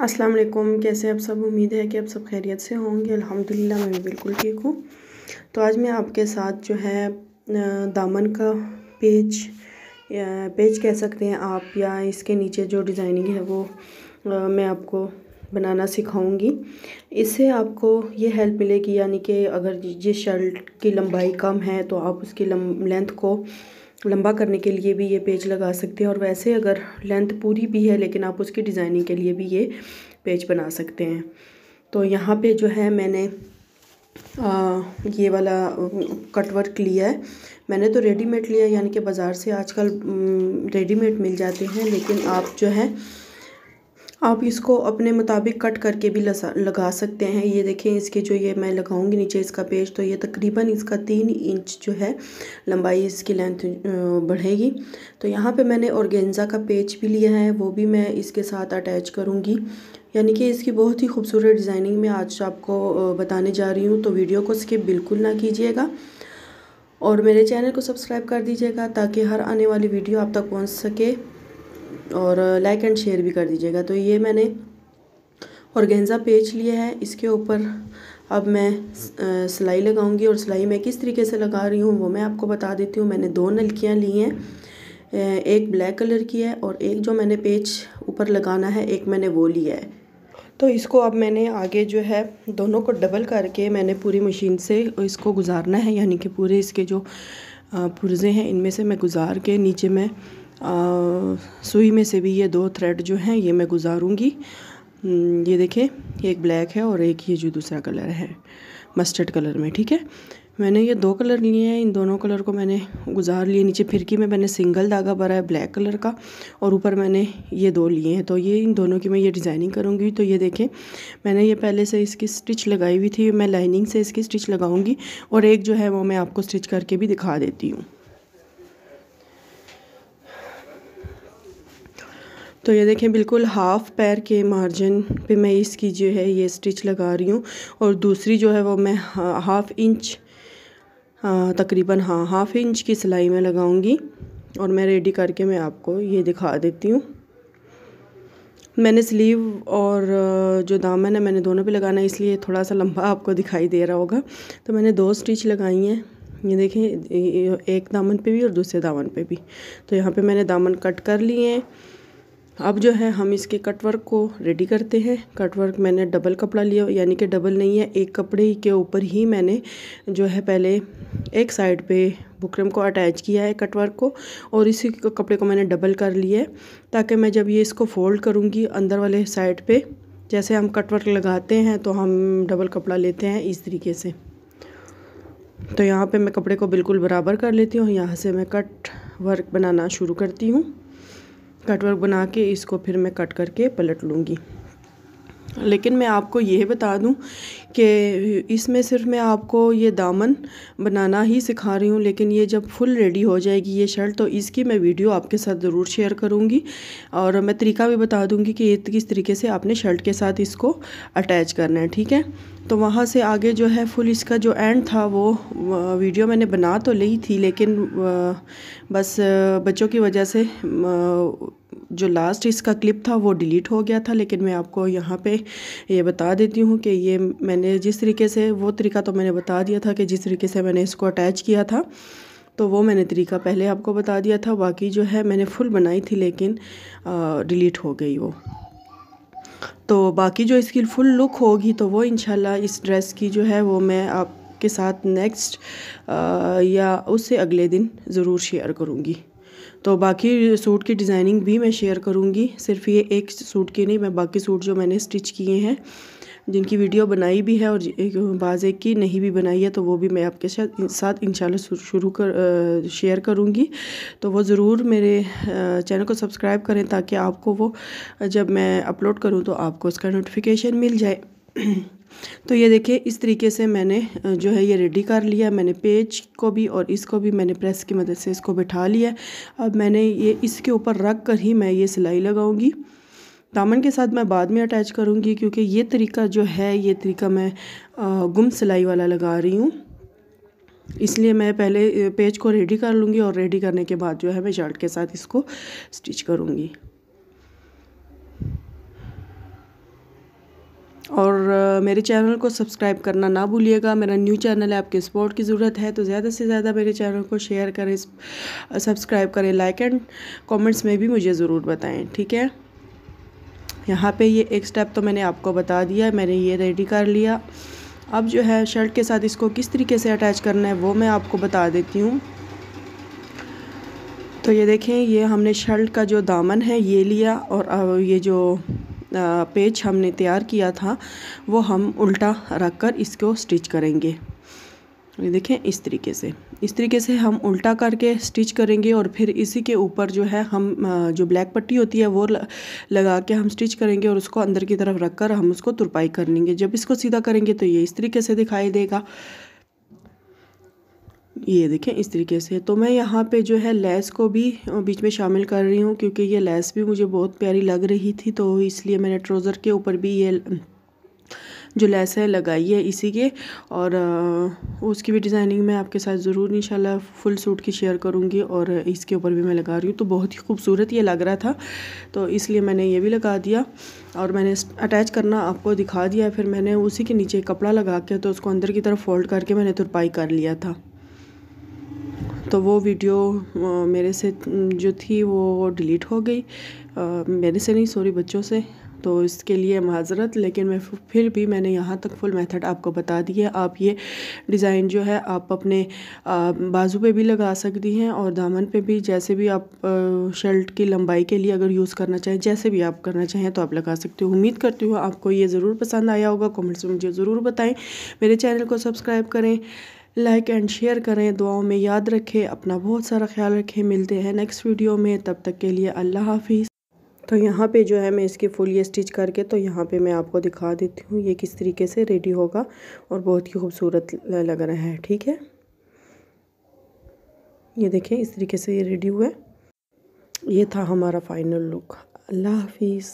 अस्सलाम वालेकुम। कैसे आप सब? उम्मीद है कि आप सब खैरियत से होंगे। अल्हम्दुलिल्लाह मैं भी बिल्कुल ठीक हूँ। तो आज मैं आपके साथ जो है दामन का पेज पेज कह सकते हैं आप, या इसके नीचे जो डिज़ाइनिंग है वो मैं आपको बनाना सिखाऊंगी। इससे आपको ये हेल्प मिलेगी, यानी कि अगर जिस शर्ट की लंबाई कम है तो आप उसकी लेंथ को लंबा करने के लिए भी ये पेज लगा सकते हैं, और वैसे अगर लेंथ पूरी भी है लेकिन आप उसकी डिज़ाइनिंग के लिए भी ये पेज बना सकते हैं। तो यहाँ पे जो है मैंने ये वाला कट वर्क लिया है। मैंने तो रेडीमेड लिया है, यानी कि बाज़ार से आजकल रेडीमेड मिल जाते हैं, लेकिन आप जो है आप इसको अपने मुताबिक कट करके भी लगा सकते हैं। ये देखें, इसके जो ये मैं लगाऊंगी नीचे इसका पेज, तो ये तकरीबन इसका 3 इंच जो है लंबाई इसकी लेंथ बढ़ेगी। तो यहाँ पे मैंने ऑर्गेन्जा का पेज भी लिया है, वो भी मैं इसके साथ अटैच करूँगी। यानी कि इसकी बहुत ही खूबसूरत डिज़ाइनिंग मैं आज आपको बताने जा रही हूँ। तो वीडियो को स्किप बिल्कुल ना कीजिएगा और मेरे चैनल को सब्सक्राइब कर दीजिएगा ताकि हर आने वाली वीडियो आप तक पहुँच सके, और लाइक एंड शेयर भी कर दीजिएगा। तो ये मैंने ऑर्गेन्जा पेज लिया है, इसके ऊपर अब मैं सिलाई लगाऊंगी। और सिलाई मैं किस तरीके से लगा रही हूँ वो मैं आपको बता देती हूँ। मैंने 2 नलकियाँ ली हैं, एक ब्लैक कलर की है और एक जो मैंने पेज ऊपर लगाना है एक मैंने वो लिया है। तो इसको अब मैंने आगे जो है दोनों को डबल करके मैंने पूरी मशीन से इसको गुजारना है, यानी कि पूरे इसके जो पुर्ज़े हैं इनमें से मैं गुजार के नीचे में सुई में से भी ये 2 थ्रेड जो हैं ये मैं गुजारूंगी। ये देखें, एक ब्लैक है और एक ये जो दूसरा कलर है मस्टर्ड कलर में। ठीक है, मैंने ये 2 कलर लिए हैं, इन दोनों कलर को मैंने गुजार लिए। नीचे फिरकी में मैंने सिंगल धागा भरा है ब्लैक कलर का, और ऊपर मैंने ये 2 लिए हैं। तो ये इन दोनों की मैं ये डिज़ाइनिंग करूँगी। तो ये देखें, मैंने ये पहले से इसकी स्टिच लगाई हुई थी, मैं लाइनिंग से इसकी स्टिच लगाऊंगी, और एक जो है वो मैं आपको स्टिच करके भी दिखा देती हूँ। तो ये देखें, बिल्कुल हाफ़ पैर के मार्जिन पे मैं इसकी जो है ये स्टिच लगा रही हूँ, और दूसरी जो है वो मैं हाफ़ इंच तकरीबन हाफ़ इंच की सिलाई में लगाऊंगी। और मैं रेडी करके मैं आपको ये दिखा देती हूँ। मैंने स्लीव और जो दामन है मैंने दोनों पे लगाना है, इसलिए थोड़ा सा लंबा आपको दिखाई दे रहा होगा। तो मैंने 2 स्टिच लगाई हैं, ये देखें, एक दामन पे भी और दूसरे दामन पे भी। तो यहाँ पे मैंने दामन कट कर लिए हैं। अब जो है हम इसके कट वर्क को रेडी करते हैं। कट वर्क मैंने डबल कपड़ा लिया, यानी कि डबल नहीं है, एक कपड़े के ऊपर ही मैंने जो है पहले एक साइड पे बुकरम को अटैच किया है कट वर्क को, और इसी कपड़े को मैंने डबल कर लिया है ताकि मैं जब ये इसको फोल्ड करूँगी अंदर वाले साइड पे, जैसे हम कट वर्क लगाते हैं तो हम डबल कपड़ा लेते हैं इस तरीके से। तो यहाँ पे मैं कपड़े को बिल्कुल बराबर कर लेती हूँ, यहाँ से मैं कट वर्क बनाना शुरू करती हूँ। कट वर्क बना के इसको फिर मैं कट करके पलट लूँगी। लेकिन मैं आपको ये बता दूं कि इसमें सिर्फ मैं आपको ये दामन बनाना ही सिखा रही हूँ, लेकिन ये जब फुल रेडी हो जाएगी ये शर्ट तो इसकी मैं वीडियो आपके साथ ज़रूर शेयर करूँगी, और मैं तरीका भी बता दूँगी कि ये किस तरीके से आपने शर्ट के साथ इसको अटैच करना है। ठीक है, तो वहाँ से आगे जो है फुल इसका जो एंड था वो वीडियो मैंने बना तो ली थी, लेकिन बस बच्चों की वजह से जो लास्ट इसका क्लिप था वो डिलीट हो गया था। लेकिन मैं आपको यहाँ पे ये बता देती हूँ कि ये मैंने जिस तरीके से, वो तरीका तो मैंने बता दिया था कि जिस तरीके से मैंने इसको अटैच किया था तो वो मैंने तरीका पहले आपको बता दिया था। बाकी जो है मैंने फुल बनाई थी लेकिन डिलीट हो गई वो। तो बाकी जो इसकी फुल लुक होगी तो वो इंशाल्लाह इस ड्रेस की जो है वो मैं आपके साथ नेक्स्ट या उससे अगले दिन ज़रूर शेयर करूँगी। तो बाकी सूट की डिज़ाइनिंग भी मैं शेयर करूँगी, सिर्फ ये एक सूट की नहीं, मैं बाकी सूट जो मैंने स्टिच किए हैं जिनकी वीडियो बनाई भी है और बाज़ एक की नहीं भी बनाई है तो वो भी मैं आपके साथ इंशाल्लाह शेयर करूँगी। तो वो ज़रूर मेरे चैनल को सब्सक्राइब करें ताकि आपको वो जब मैं अपलोड करूँ तो आपको उसका नोटिफिकेशन मिल जाए। तो ये देखिए, इस तरीके से मैंने जो है ये रेडी कर लिया। मैंने पेज को भी और इसको भी मैंने प्रेस की मदद से इसको बिठा लिया। अब मैंने ये इसके ऊपर रख कर ही मैं ये सिलाई लगाऊंगी। दामन के साथ मैं बाद में अटैच करूंगी, क्योंकि ये तरीका जो है ये तरीका मैं गुम सिलाई वाला लगा रही हूँ, इसलिए मैं पहले पेज को रेडी कर लूँगी और रेडी करने के बाद जो है मैं शर्ट के साथ इसको स्टिच करूँगी। और मेरे चैनल को सब्सक्राइब करना ना भूलिएगा। मेरा न्यू चैनल है, आपके सपोर्ट की ज़रूरत है, तो ज़्यादा से ज़्यादा मेरे चैनल को शेयर करें, सब्सक्राइब करें, लाइक एंड कमेंट्स में भी मुझे ज़रूर बताएं, ठीक है। यहाँ पे ये एक स्टेप तो मैंने आपको बता दिया, मैंने ये रेडी कर लिया। अब जो है शर्ट के साथ इसको किस तरीके से अटैच करना है वो मैं आपको बता देती हूँ। तो ये देखें, ये हमने शर्ट का जो दामन है ये लिया, और ये जो पेच हमने तैयार किया था वो हम उल्टा रख कर इसको स्टिच करेंगे। ये देखें, इस तरीके से हम उल्टा करके स्टिच करेंगे, और फिर इसी के ऊपर जो है हम जो ब्लैक पट्टी होती है वो लगा के हम स्टिच करेंगे, और उसको अंदर की तरफ रख कर हम उसको तुरपाई कर लेंगे। जब इसको सीधा करेंगे तो ये इस तरीके से दिखाई देगा। ये देखें, इस तरीके से। तो मैं यहाँ पे जो है लेस को भी बीच में शामिल कर रही हूँ, क्योंकि ये लेस भी मुझे बहुत प्यारी लग रही थी, तो इसलिए मैंने ट्राउज़र के ऊपर भी ये जो लेस है लगाई है इसी के। और उसकी भी डिज़ाइनिंग मैं आपके साथ ज़रूर इंशाल्लाह फुल सूट की शेयर करूँगी, और इसके ऊपर भी मैं लगा रही हूँ। तो बहुत ही खूबसूरत ये लग रहा था, तो इसलिए मैंने ये भी लगा दिया, और मैंने अटैच करना आपको दिखा दिया। फिर मैंने उसी के नीचे कपड़ा लगा के तो उसको अंदर की तरफ फोल्ड करके मैंने तुरपाई कर लिया था। तो वो वीडियो मेरे से जो थी वो डिलीट हो गई, मेरे से नहीं, सॉरी, बच्चों से, तो इसके लिए माज़रत। लेकिन मैं फिर भी मैंने यहाँ तक फुल मेथड आपको बता दी है। आप ये डिज़ाइन जो है आप अपने बाजू पे भी लगा सकती हैं, और दामन पे भी, जैसे भी आप शर्ट की लंबाई के लिए अगर यूज़ करना चाहें, जैसे भी आप करना चाहें तो आप लगा सकते हो। उम्मीद करती हूँ आपको ये ज़रूर पसंद आया होगा। कमेंट्स में मुझे ज़रूर बताएँ। मेरे चैनल को सब्सक्राइब करें, लाइक एंड शेयर करें, दुआओं में याद रखें, अपना बहुत सारा ख्याल रखें। मिलते हैं नेक्स्ट वीडियो में, तब तक के लिए अल्लाह हाफिज़। तो यहाँ पे जो है मैं इसकी फुल ये स्टिच करके, तो यहाँ पे मैं आपको दिखा देती हूँ ये किस तरीके से रेडी होगा, और बहुत ही खूबसूरत लग रहा है, ठीक है। ये देखें, इस तरीके से ये रेडी हुआ है। ये था हमारा फाइनल लुक। अल्लाह हाफिज़।